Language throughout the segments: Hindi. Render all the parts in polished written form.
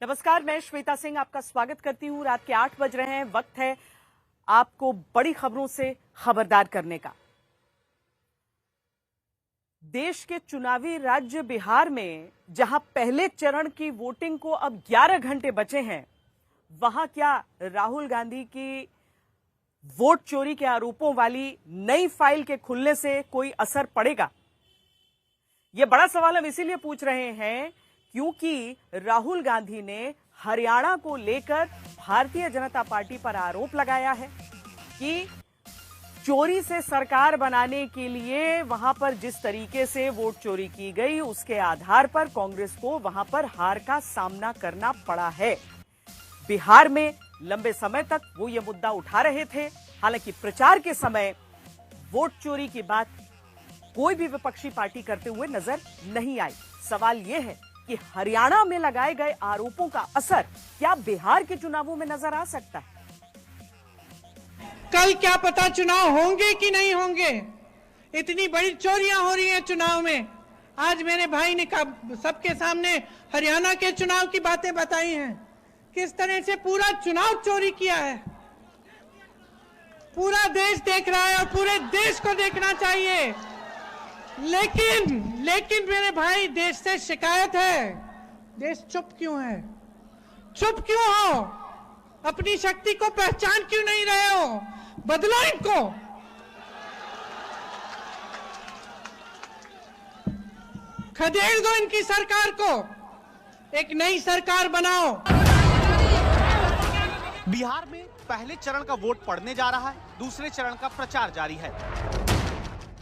नमस्कार, मैं श्वेता सिंह आपका स्वागत करती हूं। रात के 8 बज रहे हैं। वक्त है आपको बड़ी खबरों से खबरदार करने का। देश के चुनावी राज्य बिहार में जहां पहले चरण की वोटिंग को अब 11 घंटे बचे हैं, वहां क्या राहुल गांधी की वोट चोरी के आरोपों वाली नई फाइल के खुलने से कोई असर पड़ेगा? यह बड़ा सवाल हम इसीलिए पूछ रहे हैं क्योंकि राहुल गांधी ने हरियाणा को लेकर भारतीय जनता पार्टी पर आरोप लगाया है कि चोरी से सरकार बनाने के लिए वहां पर जिस तरीके से वोट चोरी की गई, उसके आधार पर कांग्रेस को वहां पर हार का सामना करना पड़ा है। बिहार में लंबे समय तक वो ये मुद्दा उठा रहे थे। हालांकि प्रचार के समय वोट चोरी की बात कोई भी विपक्षी पार्टी करते हुए नजर नहीं आई। सवाल यह है कि हरियाणा में लगाए गए आरोपों का असर क्या बिहार के चुनावों में नजर आ सकता है? कल क्या पता चुनाव होंगे कि नहीं होंगे। इतनी बड़ी चोरियां हो रही हैं चुनाव में। आज मेरे भाई ने सबके सामने हरियाणा के चुनाव की बातें बताई हैं, किस तरह से पूरा चुनाव चोरी किया है। पूरा देश देख रहा है और पूरे देश को देखना चाहिए। लेकिन मेरे भाई, देश से शिकायत है। देश चुप क्यों है? चुप क्यों हो? अपनी शक्ति को पहचान क्यों नहीं रहे हो? बदलो इनको। खदेड़ दो इनकी सरकार को, एक नई सरकार बनाओ। बिहार में पहले चरण का वोट पड़ने जा रहा है, दूसरे चरण का प्रचार जारी है।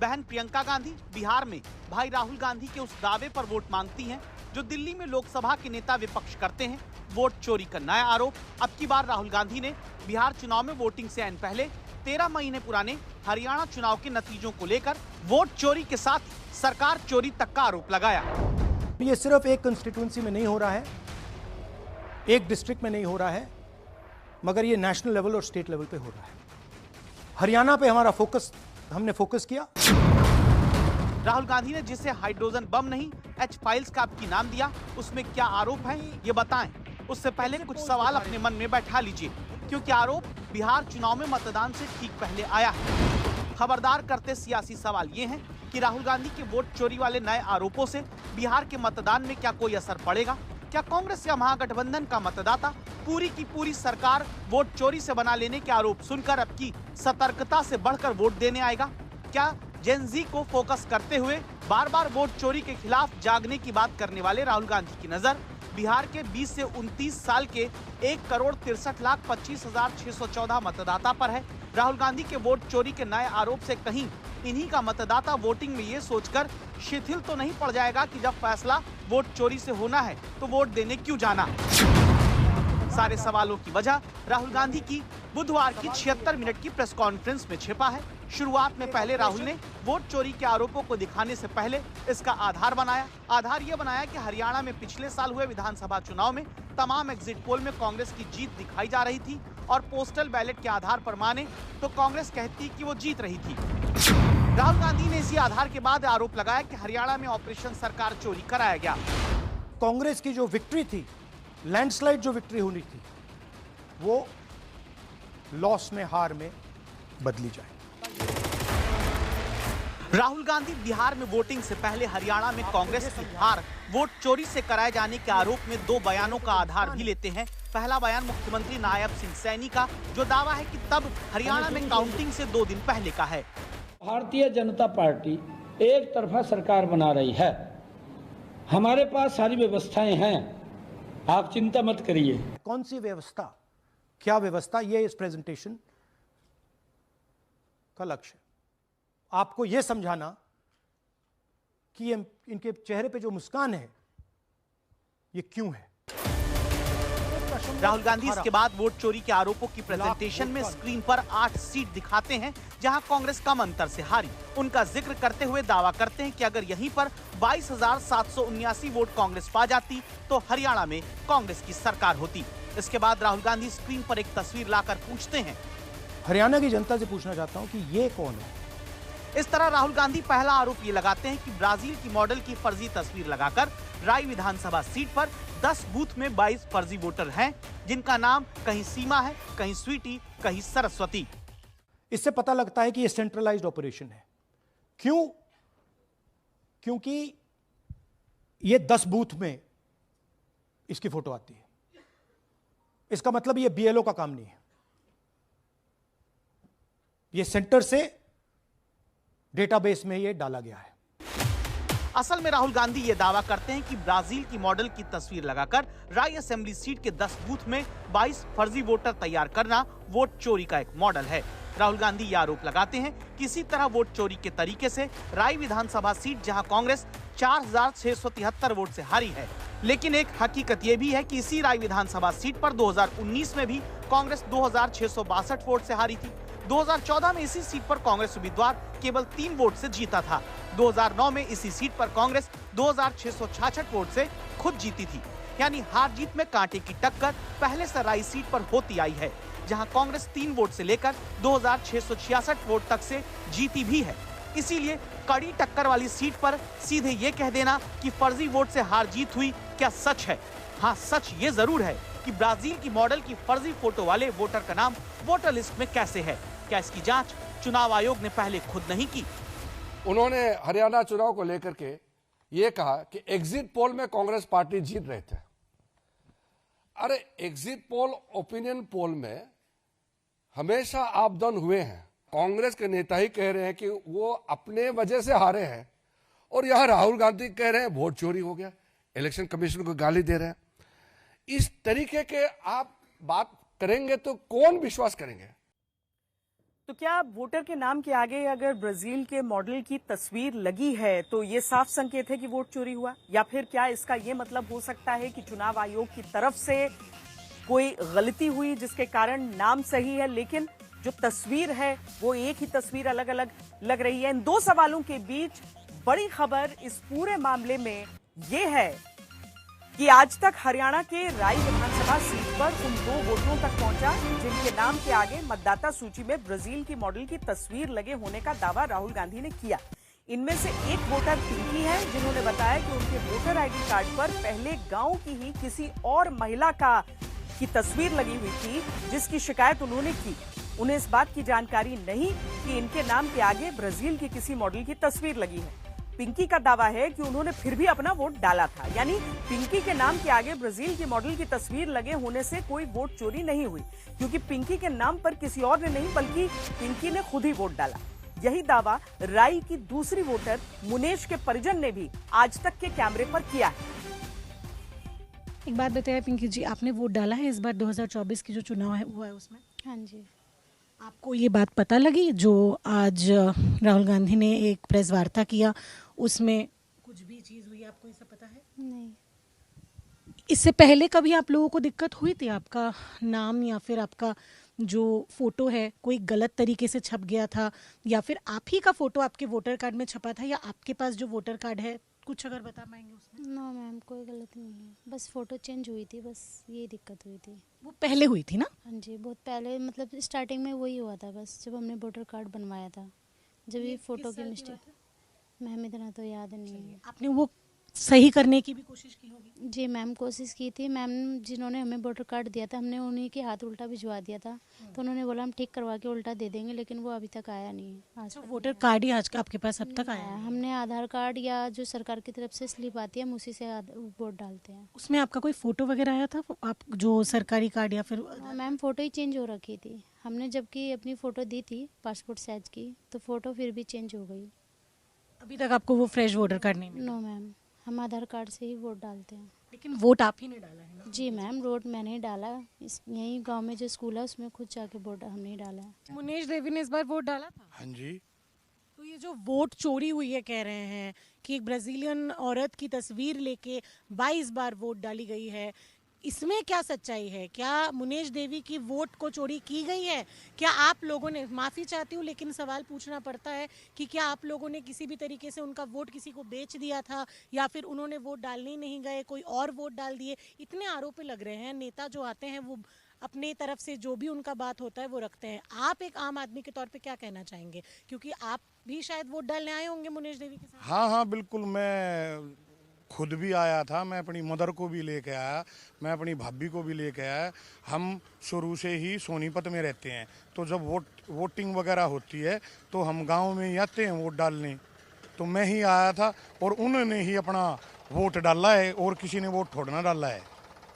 बहन प्रियंका गांधी बिहार में भाई राहुल गांधी के उस दावे पर वोट मांगती हैं जो दिल्ली में लोकसभा के नेता विपक्ष करते हैं, वोट चोरी का नया आरोप। अब की बार राहुल गांधी ने बिहार चुनाव में वोटिंग से ऐन पहले 13 महीने पुराने हरियाणा चुनाव के नतीजों को लेकर वोट चोरी के साथ सरकार चोरी तक का आरोप लगाया। ये सिर्फ एक कंस्टिट्यूंसी में नहीं हो रहा है, एक डिस्ट्रिक्ट में नहीं हो रहा है, मगर ये नेशनल लेवल और स्टेट लेवल पे हो रहा है। हरियाणा पे हमने फोकस किया। राहुल गांधी ने जिसे हाइड्रोजन बम नहीं एच फाइल्स का आपकी नाम दिया, उसमें क्या आरोप है ये बताएं। उससे पहले कुछ सवाल अपने मन में बैठा लीजिए, क्योंकि आरोप बिहार चुनाव में मतदान से ठीक पहले आया है। खबरदार करते सियासी सवाल ये हैं कि राहुल गांधी के वोट चोरी वाले नए आरोपों से बिहार के मतदान में क्या कोई असर पड़ेगा? क्या कांग्रेस या महागठबंधन का मतदाता पूरी की पूरी सरकार वोट चोरी से बना लेने के आरोप सुनकर अब की सतर्कता से बढ़कर वोट देने आएगा? क्या जेन जी को फोकस करते हुए बार बार वोट चोरी के खिलाफ जागने की बात करने वाले राहुल गांधी की नजर बिहार के 20 से 29 साल के 1,63,25,614 मतदाता पर है? राहुल गांधी के वोट चोरी के नए आरोप से कहीं इन्हीं का मतदाता वोटिंग में ये सोचकर शिथिल तो नहीं पड़ जाएगा कि जब फैसला वोट चोरी से होना है तो वोट देने क्यों जाना? सारे सवालों की वजह राहुल गांधी की बुधवार की 76 मिनट की प्रेस कॉन्फ्रेंस में छिपा है। शुरुआत में पहले राहुल ने वोट चोरी के आरोपों को दिखाने से पहले इसका आधार ये बनाया कि हरियाणा में पिछले साल हुए विधानसभा चुनाव में तमाम एग्जिट पोल में कांग्रेस की जीत दिखाई जा रही थी और पोस्टल बैलेट के आधार पर माने तो कांग्रेस कहती कि वो जीत रही थी। राहुल गांधी ने इसी आधार के बाद आरोप लगाया कि हरियाणा में ऑपरेशन सरकार चोरी कराया गया। कांग्रेस की जो विक्ट्री थी, लैंडस्लाइड जो विक्ट्री होनी थी, वो लॉस में, हार में बदली जाए। राहुल गांधी बिहार में वोटिंग से पहले हरियाणा में कांग्रेस की हार वोट चोरी से कराए जाने के आरोप में 2 बयानों का आधार भी लेते हैं। पहला बयान मुख्यमंत्री नायब सिंह सैनी का, जो दावा है कि तब हरियाणा में काउंटिंग से 2 दिन पहले का है। भारतीय जनता पार्टी एक तरफा सरकार बना रही है, हमारे पास सारी व्यवस्थाएं हैं, आप चिंता मत करिए। कौन सी व्यवस्था, क्या व्यवस्था, ये इस प्रेजेंटेशन का लक्ष्य है। आपको यह समझाना कि ये इनके चेहरे पे जो मुस्कान है ये क्यों है। राहुल गांधी इसके बाद वोट चोरी के आरोपों की प्रेजेंटेशन में स्क्रीन पर 8 सीट दिखाते हैं जहां कांग्रेस कम अंतर से हारी। उनका जिक्र करते हुए दावा करते हैं कि अगर यहीं पर 22,779 वोट कांग्रेस पा जाती तो हरियाणा में कांग्रेस की सरकार होती। इसके बाद राहुल गांधी स्क्रीन पर एक तस्वीर लाकर पूछते हैं, हरियाणा की जनता से पूछना चाहता हूं कि ये कौन है। इस तरह राहुल गांधी पहला आरोप ये लगाते हैं कि ब्राजील की मॉडल की फर्जी तस्वीर लगाकर राय विधानसभा सीट पर 10 बूथ में 22 फर्जी वोटर हैं, जिनका नाम कहीं सीमा है, कहीं स्वीटी, कहीं सरस्वती। इससे पता लगता है कि यह सेंट्रलाइज्ड ऑपरेशन है। क्यों? क्योंकि ये 10 बूथ में इसकी फोटो आती है। इसका मतलब ये बीएलओ का काम नहीं है, ये सेंटर से डेटाबेस में ये डाला गया है। असल में राहुल गांधी ये दावा करते हैं कि ब्राजील की मॉडल की तस्वीर लगाकर राय असेंबली सीट के 10 बूथ में 22 फर्जी वोटर तैयार करना वोट चोरी का एक मॉडल है। राहुल गांधी ये आरोप लगाते हैं कि इसी तरह वोट चोरी के तरीके से राय विधानसभा सीट, जहां कांग्रेस 4673 वोट से हारी है, लेकिन एक हकीकत ये भी है कि इसी राय विधानसभा सीट पर 2019 में भी कांग्रेस 2662 वोट से हारी थी। 2014 में इसी सीट पर कांग्रेस उम्मीदवार केवल 3 वोट से जीता था। 2009 में इसी सीट पर कांग्रेस 2666 वोट से खुद जीती थी। यानी हार जीत में कांटे की टक्कर पहले से राय सीट पर होती आई है, जहां कांग्रेस 3 वोट से लेकर 2666 वोट तक से जीती भी है। इसीलिए कड़ी टक्कर वाली सीट पर सीधे ये कह देना कि फर्जी वोट से हार जीत हुई, क्या सच है? हाँ, सच ये जरूर है कि ब्राजील की मॉडल की फर्जी फोटो वाले वोटर का नाम वोटर लिस्ट में कैसे है। क्या इसकी जांच चुनाव आयोग ने पहले खुद नहीं की? उन्होंने हरियाणा चुनाव को लेकर के ये कहा कि एग्जिट पोल में कांग्रेस पार्टी जीत रहे थे। अरे एग्जिट पोल, ओपिनियन पोल में हमेशा आप डाउन हुए हैं। कांग्रेस के नेता ही कह रहे हैं कि वो अपने वजह से हारे हैं, और यहां राहुल गांधी कह रहे हैं वोट चोरी हो गया, इलेक्शन कमीशन को गाली दे रहे हैं। इस तरीके के आप बात करेंगे तो कौन विश्वास करेंगे? तो क्या वोटर के नाम के आगे अगर ब्राजील के मॉडल की तस्वीर लगी है तो ये साफ संकेत है कि वोट चोरी हुआ, या फिर क्या इसका ये मतलब हो सकता है कि चुनाव आयोग की तरफ से कोई गलती हुई जिसके कारण नाम सही है लेकिन जो तस्वीर है वो एक ही तस्वीर अलग अलग लग रही है? इन दो सवालों के बीच बड़ी खबर इस पूरे मामले में ये है कि आज तक हरियाणा के राय विधानसभा सीट पर उन 2 वोटरों तक पहुंचा जिनके नाम के आगे मतदाता सूची में ब्राजील की मॉडल की तस्वीर लगे होने का दावा राहुल गांधी ने किया। इनमें से एक वोटर पिंकी है, जिन्होंने बताया कि उनके वोटर आईडी कार्ड पर पहले गांव की ही किसी और महिला की तस्वीर लगी हुई थी, जिसकी शिकायत उन्होंने की। उन्हें इस बात की जानकारी नहीं कि इनके नाम के आगे ब्राजील की किसी मॉडल की तस्वीर लगी है। पिंकी का दावा है कि उन्होंने फिर भी अपना वोट डाला था, यानी पिंकी के नाम के आगे ब्राजील की मॉडल की तस्वीर लगे होने से कोई वोट चोरी नहीं हुई, क्योंकि पिंकी के नाम पर किसी और ने नहीं बल्कि पिंकी ने खुद ही वोट डाला। यही दावा राई की दूसरी वोटर मुनेश के परिजन ने भी आज तक के कैमरे पर किया है। एक बात बताइए पिंकी जी, आपने वोट डाला है इस बार 2024 की जो चुनाव हुआ है उसमें? हाँ जी। आपको ये बात पता लगी जो आज राहुल गांधी ने एक प्रेस वार्ता किया, उसमें कुछ भी चीज़ हुई, आपको ये सब पता है? नहीं। इससे पहले कभी आप लोगों को दिक्कत हुई थी? आपका नाम या फिर आपका जो फोटो है कोई गलत तरीके से छप गया था, या फिर आप ही का फोटो आपके वोटर कार्ड में छपा था, या आपके पास जो वोटर कार्ड है कुछ अगर बता पाएंगे उसमें? नो मैम, कोई गलती नहीं है, बस फ़ोटो चेंज हुई थी, बस ये दिक्कत हुई थी। वो पहले हुई थी ना? हाँ जी, बहुत पहले, मतलब स्टार्टिंग में वही हुआ था, बस जब हमने वोटर कार्ड बनवाया था, जब ये फ़ोटो की मिस्टेक। मैम इतना तो याद नहीं है। आपने वो सही करने की भी कोशिश की होगी? जी मैम, कोशिश की थी। मैम जिन्होंने हमें वोटर कार्ड दिया था, हमने उन्हीं के हाथ उल्टा भिजवा दिया था, तो उन्होंने बोला हम ठीक करवा के उल्टा दे देंगे, लेकिन वो अभी तक आया नहीं है। आज वोटर कार्ड ही आज का आपके पास अब तक आया है? हमने आधार कार्ड या जो सरकार की तरफ से स्लिप आती है हम उसी से वोट डालते हैं। उसमें आपका कोई फोटो वगैरह आया था, आप जो सरकारी कार्ड या फिर? मैम फ़ोटो ही चेंज हो रखी थी हमने, जबकि अपनी फ़ोटो दी थी पासपोर्ट साइज की, तो फ़ोटो फिर भी चेंज हो गई। अभी तक आपको वो फ्रेश वोटर कार्ड नहीं मिला? नो मैम, हम आधार कार्ड से ही वोट डालते हैं। लेकिन वोट आप ही ने डाला है ना? जी मैम, वोट मैंने ही डाला, इस यहीं गांव में जो स्कूल है उसमें खुद जाके वोट हमने ही डाला है। मुनेश देवी ने इस बार वोट डाला था? हाँ जी। तो ये जो वोट चोरी हुई है, कह रहे हैं कि एक ब्राजीलियन औरत की तस्वीर लेके 22 बार वोट डाली गई है, इसमें क्या सच्चाई है? क्या मुनेश देवी की वोट को चोरी की गई है? क्या आप लोगों ने, माफ़ी चाहती हूँ लेकिन सवाल पूछना पड़ता है कि क्या आप लोगों ने किसी भी तरीके से उनका वोट किसी को बेच दिया था, या फिर उन्होंने वोट डालने ही नहीं गए, कोई और वोट डाल दिए? इतने आरोप लग रहे हैं। नेता जो आते हैं वो अपने तरफ से जो भी उनका बात होता है वो रखते हैं। आप एक आम आदमी के तौर पे क्या कहना चाहेंगे, क्योंकि आप भी शायद वोट डालने आए होंगे मुनेश देवी के साथ? हाँ हाँ बिल्कुल, मैं खुद भी आया था, मैं अपनी मदर को भी लेके आया, मैं अपनी भाभी को भी लेके आया। हम शुरू से ही सोनीपत में रहते हैं, तो जब वोटिंग वगैरह होती है तो हम गांव में ही आते हैं वोट डालने। तो मैं ही आया था और उन्होंने ही अपना वोट डाला है, और किसी ने वोट थोड़ा ना डाला है।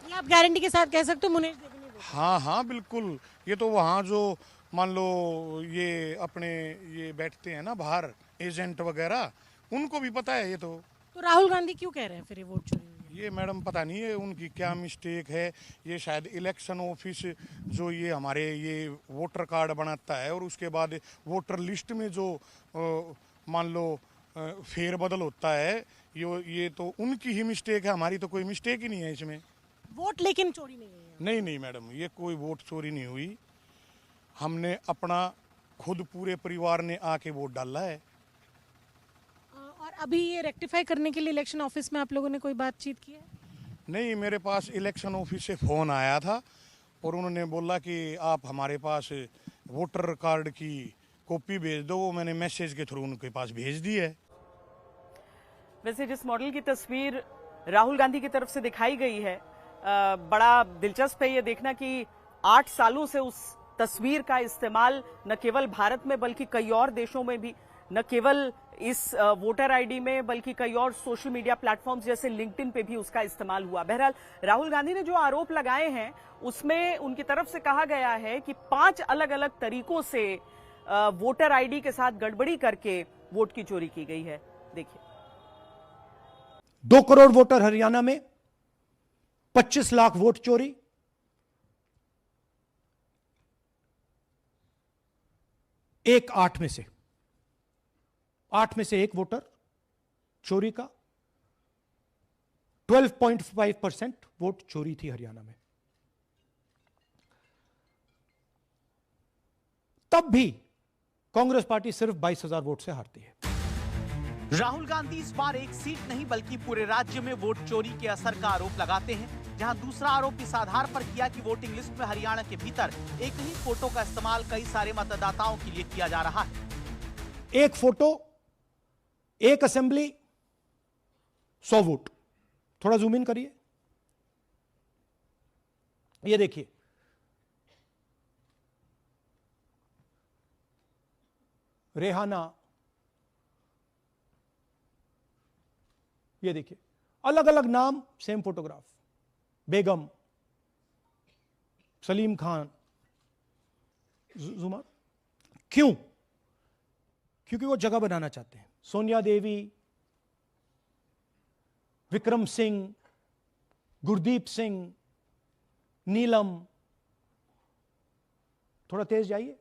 ये आप गारंटी के साथ कह सकते हो मुनेश देवी ने? हाँ हाँ बिल्कुल। ये तो वहाँ जो मान लो ये अपने ये बैठते हैं ना बाहर एजेंट वगैरह, उनको भी पता है ये तो राहुल गांधी क्यों कह रहे हैं फिर ये वोट चोरी हुई है? ये मैडम पता नहीं है उनकी क्या मिस्टेक है। ये शायद इलेक्शन ऑफिस जो ये हमारे ये वोटर कार्ड बनाता है और उसके बाद वोटर लिस्ट में जो मान लो फेरबदल होता है, ये तो उनकी ही मिस्टेक है, हमारी तो कोई मिस्टेक ही नहीं है इसमें। वोट लेकिन चोरी नहीं हुई है? नहीं नहीं मैडम, ये कोई वोट चोरी नहीं हुई। हमने अपना खुद पूरे परिवार ने आके वोट डाला है। और अभी ये रेक्टिफाई करने के लिए इलेक्शन ऑफिस में आप लोगों ने कोई बातचीत की है? नहीं, मेरे पास इलेक्शन ऑफिस से फ़ोन आया था और उन्होंने बोला कि आप हमारे पास वोटर कार्ड की कॉपी भेज दो। वो मैंने मैसेज के थ्रू उनके पास भेज दी है। वैसे जिस मॉडल की तस्वीर राहुल गांधी की तरफ से दिखाई गई है, बड़ा दिलचस्प है ये देखना कि 8 सालों से उस तस्वीर का इस्तेमाल न केवल भारत में बल्कि कई और देशों में भी, न केवल इस वोटर आईडी में बल्कि कई और सोशल मीडिया प्लेटफॉर्म्स जैसे लिंक्डइन पे भी उसका इस्तेमाल हुआ। बहरहाल राहुल गांधी ने जो आरोप लगाए हैं उसमें उनकी तरफ से कहा गया है कि 5 अलग अलग तरीकों से वोटर आईडी के साथ गड़बड़ी करके वोट की चोरी की गई है। देखिए, 2 करोड़ वोटर हरियाणा में, 25 लाख वोट चोरी, एक 8 में से एक वोटर चोरी का। 12.5% वोट चोरी थी हरियाणा में। तब भी कांग्रेस पार्टी सिर्फ 22,000 वोट से हारती है। राहुल गांधी इस बार एक सीट नहीं बल्कि पूरे राज्य में वोट चोरी के असर का आरोप लगाते हैं, जहां दूसरा आरोप इस आधार पर किया कि वोटिंग लिस्ट में हरियाणा के भीतर एक ही फोटो का इस्तेमाल कई सारे मतदाताओं के लिए किया जा रहा है। एक फोटो, एक असेंबली, 100 वोट। थोड़ा जूम इन करिए, ये देखिए, रेहाना, ये देखिए, अलग अलग नाम, सेम फोटोग्राफ। बेगम, सलीम खान, जुमा। क्यों? क्योंकि वो जगह बनाना चाहते हैं। सोनिया देवी, विक्रम सिंह, गुरदीप सिंह, नीलम। थोड़ा तेज जाइए,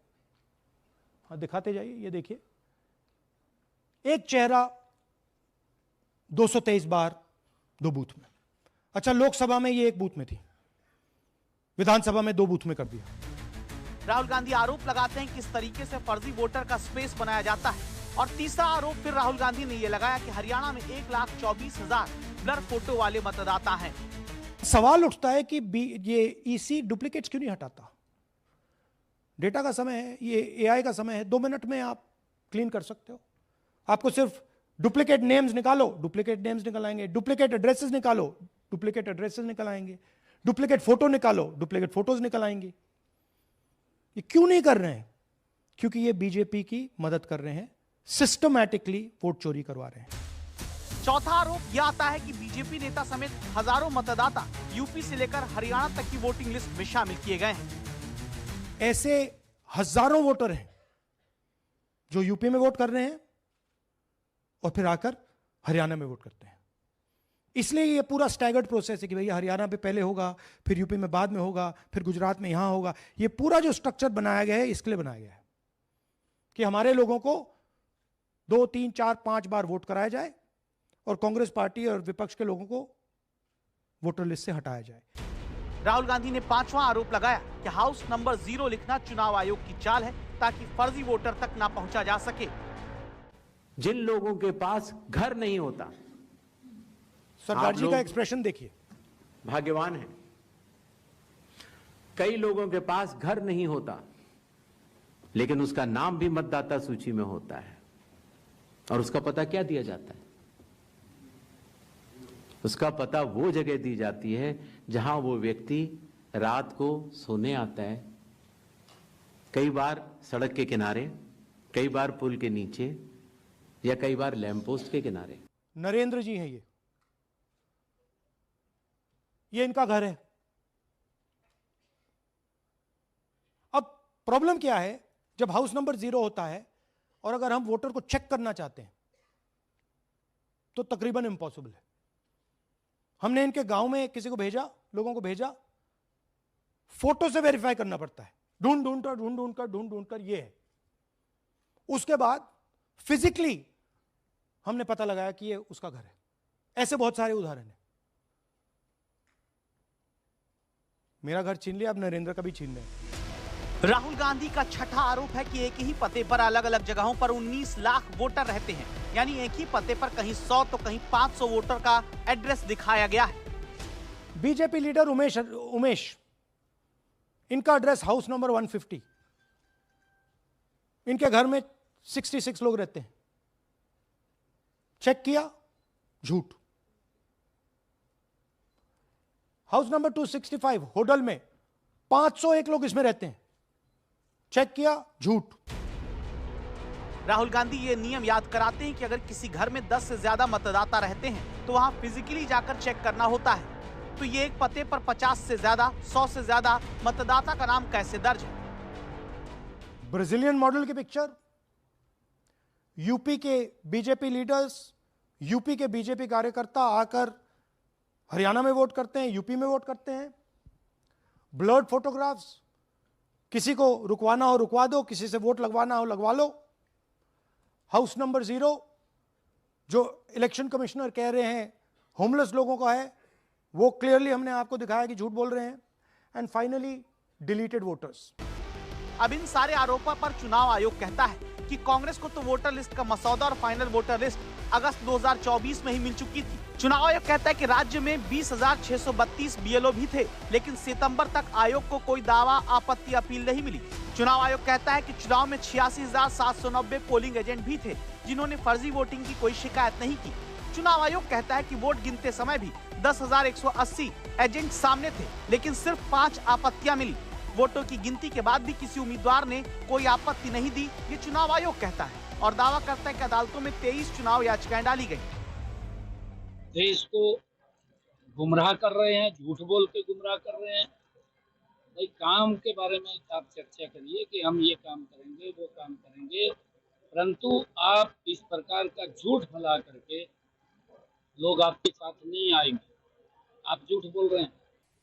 हाँ दिखाते जाइए, ये देखिए, एक चेहरा 223 बार 2 बूथ में। अच्छा, लोकसभा में ये 1 बूथ में थी, विधानसभा में 2 बूथ में कर दिया। राहुल गांधी आरोप लगाते हैं कि इस तरीके से फर्जी वोटर का स्पेस बनाया जाता है। और तीसरा आरोप फिर राहुल गांधी ने यह लगाया कि हरियाणा में 1,24,000 ब्लर फोटो वाले मतदाता हैं। सवाल उठता है कि ये ईसी डुप्लीकेट्स क्यों नहीं हटाता? डेटा का समय है, ये एआई का समय है, 2 मिनट में आप क्लीन कर सकते हो। आपको सिर्फ डुप्लीकेट नेम्स निकालो, डुप्लीकेट नेम्स निकल आएंगे। डुप्लीकेट एड्रेसेस निकालो, डुप्लीकेट एड्रेसेस निकल आएंगे। डुप्लीकेट फोटो निकालो, डुप्लीकेट फोटोज निकल आएंगी। ये क्यों नहीं कर रहे हैं? क्योंकि ये बीजेपी की मदद कर रहे हैं, सिस्टमैटिकली वोट चोरी करवा रहे हैं। चौथा आरोप यह आता है कि बीजेपी नेता समेत हजारों मतदाता यूपी से लेकर हरियाणा तक की वोटिंग लिस्ट में शामिल किए गए हैं। ऐसे हजारों वोटर हैं जो यूपी में वोट कर रहे हैं और फिर आकर हरियाणा में वोट करते हैं। इसलिए ये पूरा स्टैगर्ड प्रोसेस है कि भैया हरियाणा पे पहले होगा, फिर यूपी में बाद में होगा, फिर गुजरात में यहां होगा। ये पूरा जो स्ट्रक्चर बनाया गया है इसके लिए बनाया गया है कि हमारे लोगों को 2, 3, 4, 5 बार वोट कराया जाए और कांग्रेस पार्टी और विपक्ष के लोगों को वोटर लिस्ट से हटाया जाए। राहुल गांधी ने 5वां आरोप लगाया कि हाउस नंबर 0 लिखना चुनाव आयोग की चाल है ताकि फर्जी वोटर तक ना पहुंचा जा सके। जिन लोगों के पास घर नहीं होता, सरदार जी का एक्सप्रेशन देखिए, भाग्यवान है। कई लोगों के पास घर नहीं होता लेकिन उसका नाम भी मतदाता सूची में होता है और उसका पता क्या दिया जाता है? उसका पता वो जगह दी जाती है जहां वो व्यक्ति रात को सोने आता है, कई बार सड़क के किनारे, कई बार पुल के नीचे या कई बार लैंप पोस्ट के किनारे। नरेंद्र जी हैं ये इनका घर है। अब प्रॉब्लम क्या है, जब हाउस नंबर 0 होता है और अगर हम वोटर को चेक करना चाहते हैं तो तकरीबन इम्पॉसिबल है। हमने इनके गांव में किसी को भेजा, लोगों को भेजा, फोटो से वेरीफाई करना पड़ता है, ढूंढ कर ये है। उसके बाद फिजिकली हमने पता लगाया कि ये उसका घर है। ऐसे बहुत सारे उदाहरण हैं। मेरा घर छीन लिया, अब नरेंद्र का भी छीन लिया। राहुल गांधी का छठा आरोप है कि एक ही पते पर अलग अलग जगहों पर 19 लाख वोटर रहते हैं, यानी एक ही पते पर कहीं 100 तो कहीं 500 वोटर का एड्रेस दिखाया गया है। बीजेपी लीडर उमेश, इनका एड्रेस हाउस नंबर 150, इनके घर में 66 लोग रहते हैं। चेक किया, झूठ। हाउस नंबर 265 होटल में 501 लोग इसमें रहते हैं। चेक किया, झूठ। राहुल गांधी ये नियम याद कराते हैं कि अगर किसी घर में 10 से ज्यादा मतदाता रहते हैं तो वहां फिजिकली जाकर चेक करना होता है। तो ये एक पते पर 50 से ज्यादा, 100 से ज्यादा मतदाता का नाम कैसे दर्ज है? ब्राजीलियन मॉडल की पिक्चर, यूपी के बीजेपी लीडर्स, यूपी के बीजेपी कार्यकर्ता आकर हरियाणा में वोट करते हैं, यूपी में वोट करते हैं। ब्लर्ड फोटोग्राफ्स, किसी को रुकवाना हो रुकवा दो, किसी से वोट लगवाना हो लगवा लो। हाउस नंबर 0 जो इलेक्शन कमिश्नर कह रहे हैं होमलेस लोगों का है, वो क्लियरली हमने आपको दिखाया कि झूठ बोल रहे हैं। And finally deleted voters. अब इन सारे आरोपों पर चुनाव आयोग कहता है कि कांग्रेस को तो वोटर लिस्ट का मसौदा और फाइनल वोटर लिस्ट अगस्त 2024 में ही मिल चुकी थी। चुनाव आयोग कहता है कि राज्य में 20,632 बीएलओ भी थे, लेकिन सितंबर तक आयोग को कोई दावा, आपत्ति, अपील नहीं मिली। चुनाव आयोग कहता है कि चुनाव में 86,790 पोलिंग एजेंट भी थे, जिन्होंने फर्जी वोटिंग की कोई शिकायत नहीं की। चुनाव आयोग कहता है कि वोट गिनते समय भी 10,180 एजेंट सामने थे, लेकिन सिर्फ 5 आपत्तियां मिली। वोटों की गिनती के बाद भी किसी उम्मीदवार ने कोई आपत्ति नहीं दी, ये चुनाव आयोग कहता है और दावा करता है कि अदालतों में 23 चुनाव याचिकाएं डाली गई। देश को गुमराह कर रहे हैं, झूठ बोल के गुमराह कर रहे हैं। भाई काम के बारे में आप चर्चा करिए कि हम ये काम करेंगे, वो काम करेंगे, परंतु आप इस प्रकार का झूठ फैला करके लोग आपके साथ नहीं आएंगे। आप झूठ बोल रहे हैं।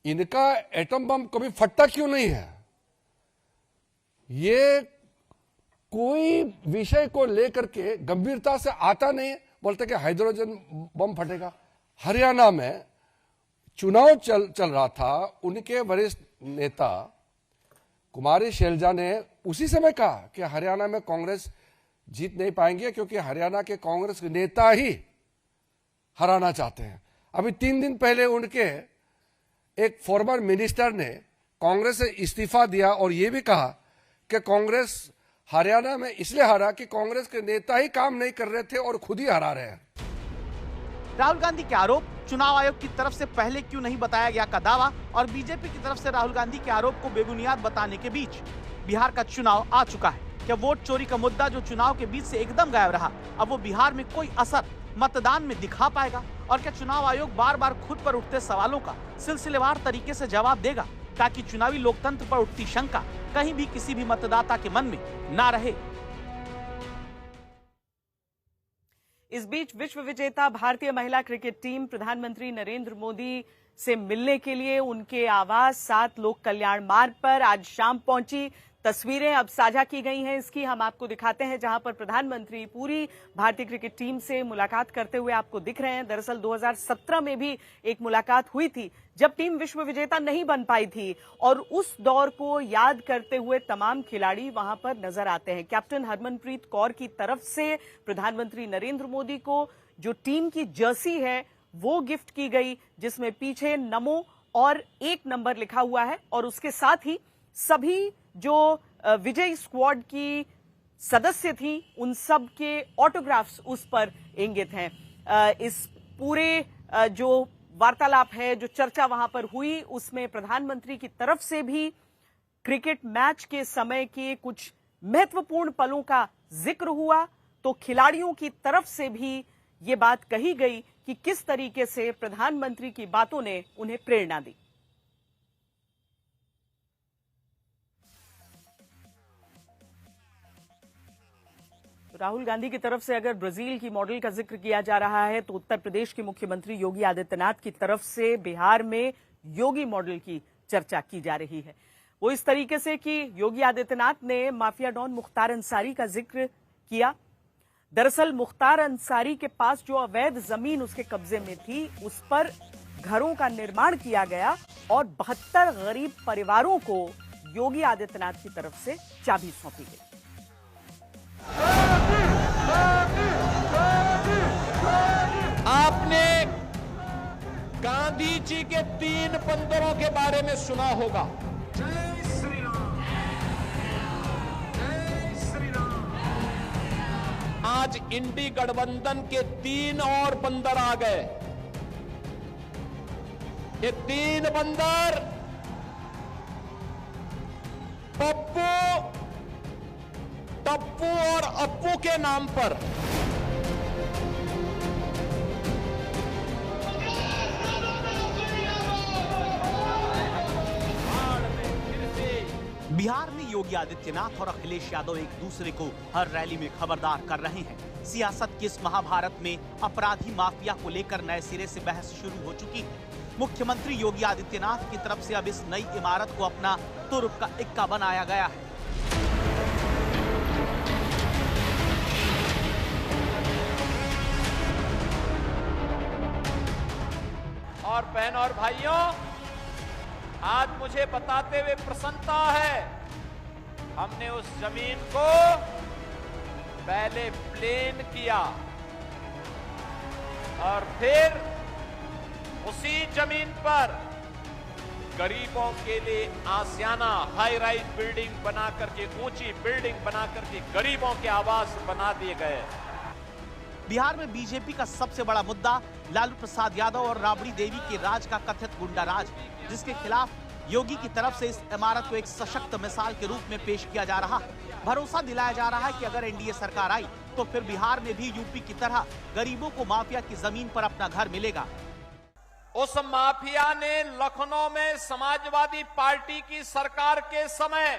इनका एटम बम कभी फटता क्यों नहीं है? ये कोई विषय को लेकर के गंभीरता से आता नहीं, बोलते कि हाइड्रोजन बम फटेगा। हरियाणा में चुनाव चल रहा था, उनके वरिष्ठ नेता कुमारी शैलजा ने उसी समय कहा कि हरियाणा में कांग्रेस जीत नहीं पाएंगे क्योंकि हरियाणा के कांग्रेस के नेता ही हराना चाहते हैं। अभी 3 दिन पहले उनके एक फॉर्मर मिनिस्टर ने कांग्रेस से इस्तीफा दिया और यह भी कहा कि कांग्रेस हरियाणा में इसलिए हारा कि कांग्रेस के नेता ही काम नहीं कर रहे थे और खुद ही हरा रहे हैं। राहुल गांधी के आरोप, चुनाव आयोग की तरफ से पहले क्यों नहीं बताया गया का दावा और बीजेपी की तरफ से राहुल गांधी के आरोप को बेबुनियाद बताने के बीच बिहार का चुनाव आ चुका है। क्या वोट चोरी का मुद्दा जो चुनाव के बीच से एकदम गायब रहा, अब वो बिहार में कोई असर मतदान में दिखा पाएगा? और क्या चुनाव आयोग बार बार खुद पर उठते सवालों का सिलसिलेवार तरीके से जवाब देगा ताकि चुनावी लोकतंत्र पर उठती शंका कहीं भी किसी भी मतदाता के मन में ना रहे? इस बीच विश्व विजेता भारतीय महिला क्रिकेट टीम प्रधानमंत्री नरेंद्र मोदी से मिलने के लिए उनके आवास 7 लोक कल्याण मार्ग पर आज शाम पहुंची। तस्वीरें अब साझा की गई हैं, इसकी हम आपको दिखाते हैं, जहां पर प्रधानमंत्री पूरी भारतीय क्रिकेट टीम से मुलाकात करते हुए आपको दिख रहे हैं। दरअसल 2017 में भी एक मुलाकात हुई थी जब टीम विश्व विजेता नहीं बन पाई थी और उस दौर को याद करते हुए तमाम खिलाड़ी वहां पर नजर आते हैं। कैप्टन हरमनप्रीत कौर की तरफ से प्रधानमंत्री नरेंद्र मोदी को जो टीम की जर्सी है वो गिफ्ट की गई, जिसमें पीछे नमो और 1 नंबर लिखा हुआ है और उसके साथ ही सभी जो विजय स्क्वाड की सदस्य थी उन सब के ऑटोग्राफ्स उस पर इंगित हैं। इस पूरे जो वार्तालाप है, जो चर्चा वहां पर हुई, उसमें प्रधानमंत्री की तरफ से भी क्रिकेट मैच के समय के कुछ महत्वपूर्ण पलों का जिक्र हुआ, तो खिलाड़ियों की तरफ से भी ये बात कही गई कि किस तरीके से प्रधानमंत्री की बातों ने उन्हें प्रेरणा दी। राहुल गांधी की तरफ से अगर ब्राजील की मॉडल का जिक्र किया जा रहा है, तो उत्तर प्रदेश के मुख्यमंत्री योगी आदित्यनाथ की तरफ से बिहार में योगी मॉडल की चर्चा की जा रही है। वो इस तरीके से कि योगी आदित्यनाथ ने माफिया डॉन मुख्तार अंसारी का जिक्र किया। दरअसल मुख्तार अंसारी के पास जो अवैध जमीन उसके कब्जे में थी, उस पर घरों का निर्माण किया गया और 72 गरीब परिवारों को योगी आदित्यनाथ की तरफ से चाबी सौंपी गई। आपने गांधी जी के 3 बंदरों के बारे में सुना होगा। जय श्री राम, जय श्री राम। आज इंडी गठबंधन के 3 और बंदर आ गए। ये 3 बंदर पप्पू, टप्पू और अप्पू के नाम पर। बिहार में योगी आदित्यनाथ और अखिलेश यादव एक दूसरे को हर रैली में खबरदार कर रहे हैं। सियासत के इस महाभारत में अपराधी माफिया को लेकर नए सिरे से बहस शुरू हो चुकी है। मुख्यमंत्री योगी आदित्यनाथ की तरफ से अब इस नई इमारत को अपना तुर्क का इक्का बनाया गया है। और बहनों और भाइयों, आज मुझे बताते हुए प्रसन्नता है, हमने उस जमीन को पहले प्लेन किया और फिर उसी जमीन पर गरीबों के लिए आसियाना हाई राइज बिल्डिंग बना करके, ऊंची बिल्डिंग बना करके गरीबों के आवास बना दिए गए। बिहार में बीजेपी का सबसे बड़ा मुद्दा लालू प्रसाद यादव और राबड़ी देवी के राज का कथित गुंडा राज, जिसके खिलाफ योगी की तरफ से इस इमारत को एक सशक्त मिसाल के रूप में पेश किया जा रहा है। भरोसा दिलाया जा रहा है कि अगर एनडीए सरकार आई तो फिर बिहार में भी यूपी की तरह गरीबों को माफिया की जमीन पर अपना घर मिलेगा। उस माफिया ने लखनऊ में समाजवादी पार्टी की सरकार के समय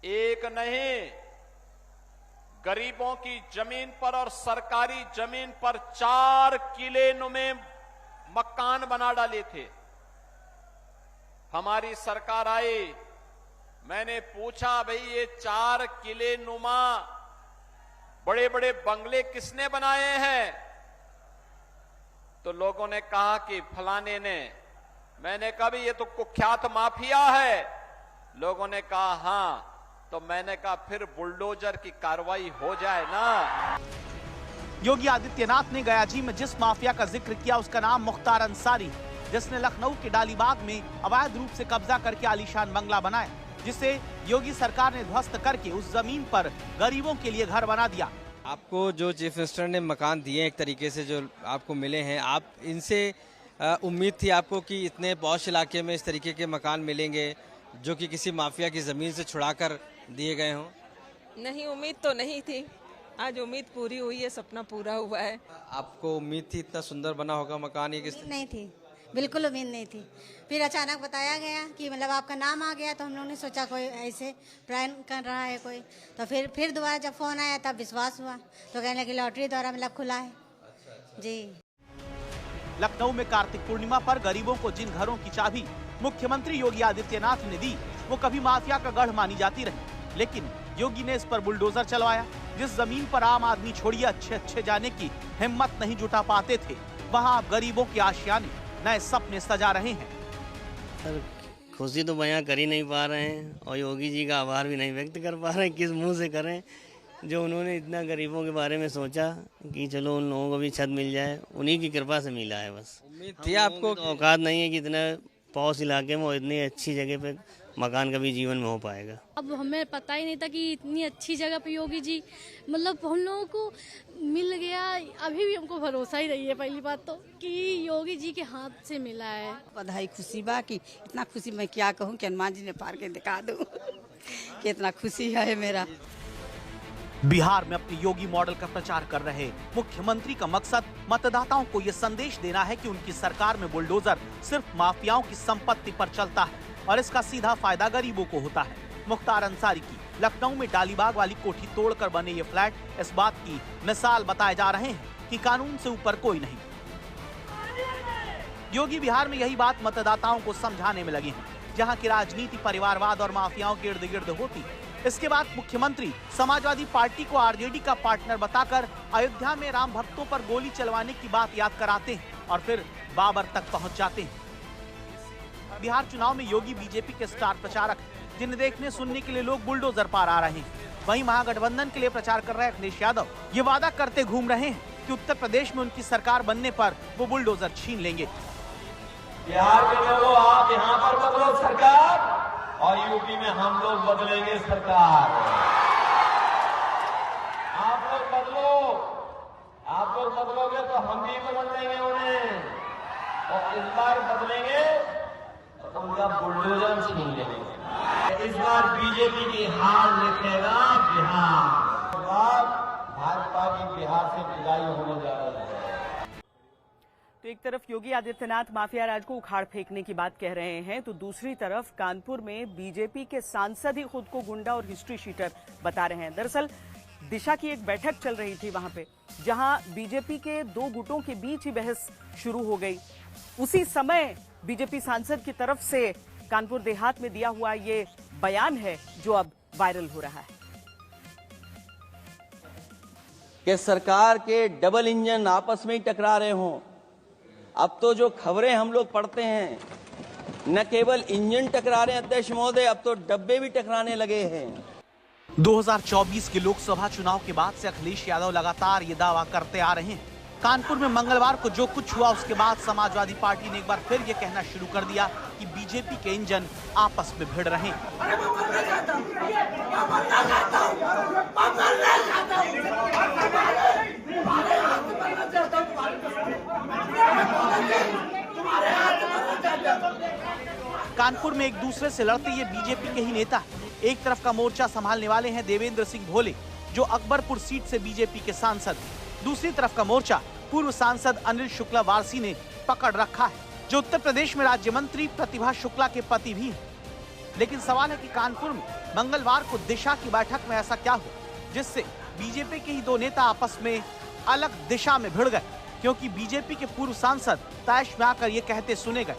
एक नहीं, गरीबों की जमीन पर और सरकारी जमीन पर 4 किले नुमे मकान बना डाले थे। हमारी सरकार आई, मैंने पूछा, भाई ये 4 किले नुमा बड़े बड़े बंगले किसने बनाए हैं? तो लोगों ने कहा कि फलाने ने। मैंने कहा भाई ये तो कुख्यात माफिया है। लोगों ने कहा हाँ। तो मैंने कहा फिर बुलडोजर की कार्रवाई हो जाए ना। योगी आदित्यनाथ ने गयाजी में जिस माफिया का जिक्र किया उसका नाम मुख्तार अंसारी है, जिसने लखनऊ के डालीबाग में अवैध रूप से कब्जा करके आलीशान बंगला बनाया, जिसे योगी सरकार ने ध्वस्त करके उस जमीन पर गरीबों के लिए घर बना दिया। आपको जो चीफ मिनिस्टर ने मकान दिए एक तरीके से जो आपको मिले हैं, आप इनसे उम्मीद थी आपको कि इतने पॉश इलाके में इस तरीके के मकान मिलेंगे जो कि किसी माफिया की जमीन से छुड़ाकर दिए गए हों? नहीं, उम्मीद तो नहीं थी। आज उम्मीद पूरी हुई है, सपना पूरा हुआ है। आपको उम्मीद थी इतना सुंदर बना होगा मकान? ये नहीं थी, बिल्कुल उम्मीद नहीं थी। फिर अचानक बताया गया कि मतलब आपका नाम आ गया, तो हम लोगों ने सोचा कोई ऐसे प्लान कर रहा है कोई। तो फिर दोबारा जब फोन आया तब विश्वास हुआ, तो कहने लगे लॉटरी द्वारा मतलब खुला है। जी। लखनऊ में कार्तिक पूर्णिमा पर गरीबों को जिन घरों की चाबी मुख्यमंत्री योगी आदित्यनाथ ने दी, वो कभी माफिया का गढ़ मानी जाती रही, लेकिन योगी ने इस पर बुलडोजर चलवाया। जिस जमीन पर आम आदमी छोड़िए अच्छे जाने की हिम्मत नहीं जुटा पाते थे, वहां आप गरीबों के आशियाने नए सपने सजा रहे हैं। सर, खुशी तो बयां कर ही नहीं पा रहे हैं और योगी जी का आभार भी नहीं व्यक्त कर पा रहे हैं। किस मुंह से करें जो उन्होंने इतना गरीबों के बारे में सोचा कि चलो उन लोगों को भी छत मिल जाए, उन्हीं की कृपा से मिला है। बस उम्मीद थी आपको? औकात नहीं है कि इतने पौष इलाके में और इतनी अच्छी जगह पे मकान कभी जीवन में हो पाएगा। अब हमें पता ही नहीं था कि इतनी अच्छी जगह पे योगी जी मतलब हम लोगों को मिल गया। अभी भी हमको भरोसा ही नहीं है पहली बात तो कि योगी जी के हाथ से मिला है। बधाई खुशी बा कि इतना खुशी मैं क्या कहूँ कि हनुमान जी ने पार के दिखा दूँ कि इतना खुशी है मेरा। बिहार में अपने योगी मॉडल का प्रचार कर रहे मुख्यमंत्री का मकसद मतदाताओं को ये संदेश देना है कि उनकी सरकार में बुलडोजर सिर्फ माफियाओं की संपत्ति पर चलता है और इसका सीधा फायदा गरीबों को होता है। मुख्तार अंसारी की लखनऊ में डालीबाग वाली कोठी तोड़कर बने ये फ्लैट इस बात की मिसाल बताए जा रहे हैं कि कानून से ऊपर कोई नहीं। योगी बिहार में यही बात मतदाताओं को समझाने में लगे हैं। जहां की राजनीति परिवारवाद और माफियाओं के इर्द गिर्द होती, इसके बाद मुख्यमंत्री समाजवादी पार्टी को आरजेडी का पार्टनर बताकर अयोध्या में राम भक्तों पर गोली चलवाने की बात याद कराते हैं और फिर बाबर तक पहुंच जाते हैं। बिहार चुनाव में योगी बीजेपी के स्टार प्रचारक जिन्हें देखने सुनने के लिए लोग बुलडोजर पार आ रहे हैं। वहीं महागठबंधन के लिए प्रचार कर रहे अखिलेश यादव ये वादा करते घूम रहे हैं कि उत्तर प्रदेश में उनकी सरकार बनने पर वो बुलडोजर छीन लेंगे। बिहार के लोगों, आप यहाँ पर बदलो सरकार और यूपी में हम लोग बदलेंगे सरकार। आप लोग बदलो, आप लोग बदलोगे तो हम भी बदल देंगे उन्हें, और इस बार बदलेंगे तो उनका बुलडोजर छीन लेंगे। इस बार बीजेपी की हार लिखेगा बिहार। भाजपा की बिहार से विदाई होने जा रही है। तो एक तरफ योगी आदित्यनाथ माफिया राज को उखाड़ फेंकने की बात कह रहे हैं, तो दूसरी तरफ कानपुर में बीजेपी के सांसद ही खुद को गुंडा और हिस्ट्री शीटर बता रहे हैं। दरअसल दिशा की एक बैठक चल रही थी वहां पे, जहां बीजेपी के दो गुटों के बीच ही बहस शुरू हो गई। उसी समय बीजेपी सांसद की तरफ से कानपुर देहात में दिया हुआ ये बयान है जो अब वायरल हो रहा है कि सरकार के डबल इंजन आपस में ही टकरा रहे हों। अब तो जो खबरें हम लोग पढ़ते हैं, न केवल इंजन टकरा रहे हैं अध्यक्ष महोदय, अब तो डब्बे भी टकराने लगे हैं। 2024 के लोकसभा चुनाव के बाद से अखिलेश यादव लगातार ये दावा करते आ रहे हैं। कानपुर में मंगलवार को जो कुछ हुआ उसके बाद समाजवादी पार्टी ने एक बार फिर ये कहना शुरू कर दिया कि बीजेपी के इंजन आपस में भिड़ रहे हैं। कानपुर में एक दूसरे से लड़ते ये बीजेपी के ही नेता। एक तरफ का मोर्चा संभालने वाले हैं देवेंद्र सिंह भोले, जो अकबरपुर सीट से बीजेपी के सांसद। दूसरी तरफ का मोर्चा पूर्व सांसद अनिल शुक्ला वारसी ने पकड़ रखा है, जो उत्तर प्रदेश में राज्य मंत्री प्रतिभा शुक्ला के पति भी हैं। लेकिन सवाल है कि कानपुर में मंगलवार को दिशा की बैठक में ऐसा क्या हुआ जिससे बीजेपी के ही दो नेता आपस में अलग दिशा में भिड़ गए, क्योंकि बीजेपी के पूर्व सांसद तैश में आकर ये कहते सुने गए।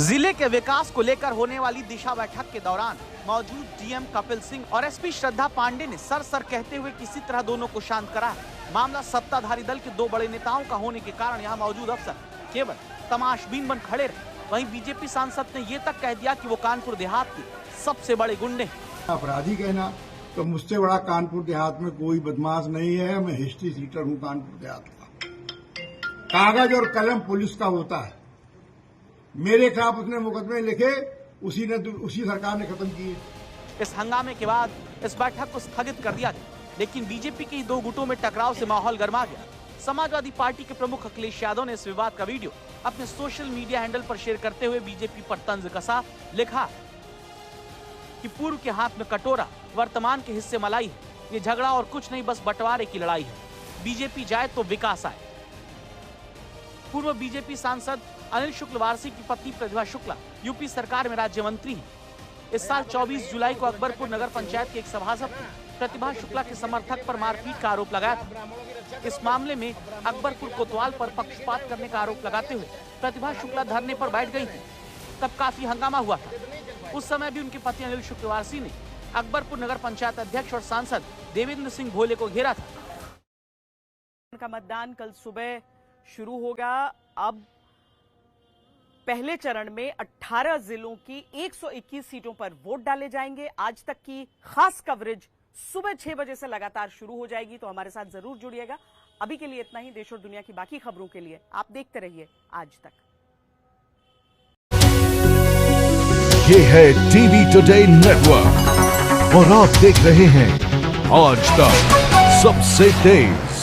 जिले के विकास को लेकर होने वाली दिशा बैठक के दौरान मौजूद डीएम कपिल सिंह और एसपी श्रद्धा पांडे ने सर कहते हुए किसी तरह दोनों को शांत करा। मामला सत्ताधारी दल के दो बड़े नेताओं का होने के कारण यहाँ मौजूद अफसर केवल तमाशबीन बन खड़े रहे। वहीं बीजेपी सांसद ने ये तक कह दिया कि वो कानपुर देहात के सबसे बड़े गुंडे हैं। अपराधी कहना तो मुझसे बड़ा कानपुर देहात में कोई बदमाश नहीं है। मैं हिस्ट्री सीटर हूँ कानपुर देहात का। कागज और कलम पुलिस का होता है। मेरे खिलाफ उसने मुकदमे लिखे, उसी सरकार ने खत्म किए। इस हंगामे के बाद इस बैठक को स्थगित कर दिया गया, लेकिन बीजेपी के दो गुटों में टकराव से माहौल गर्मा गया। समाजवादी पार्टी के प्रमुख अखिलेश यादव ने इस विवाद का वीडियो अपने सोशल मीडिया हैंडल पर शेयर करते हुए बीजेपी पर तंज कसा। लिखा कि पूर्व के हाथ में कटोरा, वर्तमान के हिस्से मलाई है। ये झगड़ा और कुछ नहीं, बस बंटवारे की लड़ाई है। बीजेपी जाए तो विकास आए। पूर्व बीजेपी सांसद अनिल शुक्ल वारसी की पत्नी प्रतिभा शुक्ला यूपी सरकार में राज्य मंत्री हैं। इस साल 24 जुलाई को अकबरपुर नगर पंचायत के एक सभासद ने प्रतिभा शुक्ला के समर्थक पर मारपीट का आरोप लगाया था। इस मामले में अकबरपुर कोतवाल पर पक्षपात करने का आरोप लगाते हुए प्रतिभा शुक्ला धरने पर बैठ गई थी। तब काफी हंगामा हुआ था। उस समय भी उनके पति अनिल शुक्ल वारसी ने अकबरपुर नगर पंचायत अध्यक्ष और सांसद देवेंद्र सिंह भोले को घेरा था। का मतदान कल सुबह शुरू होगा। अब पहले चरण में 18 जिलों की 121 सीटों पर वोट डाले जाएंगे। आज तक की खास कवरेज सुबह 6 बजे से लगातार शुरू हो जाएगी, तो हमारे साथ जरूर जुड़िएगा। अभी के लिए इतना ही। देश और दुनिया की बाकी खबरों के लिए आप देखते रहिए आज तक। ये है टीवी टुडे नेटवर्क और आप देख रहे हैं आज तक सबसे तेज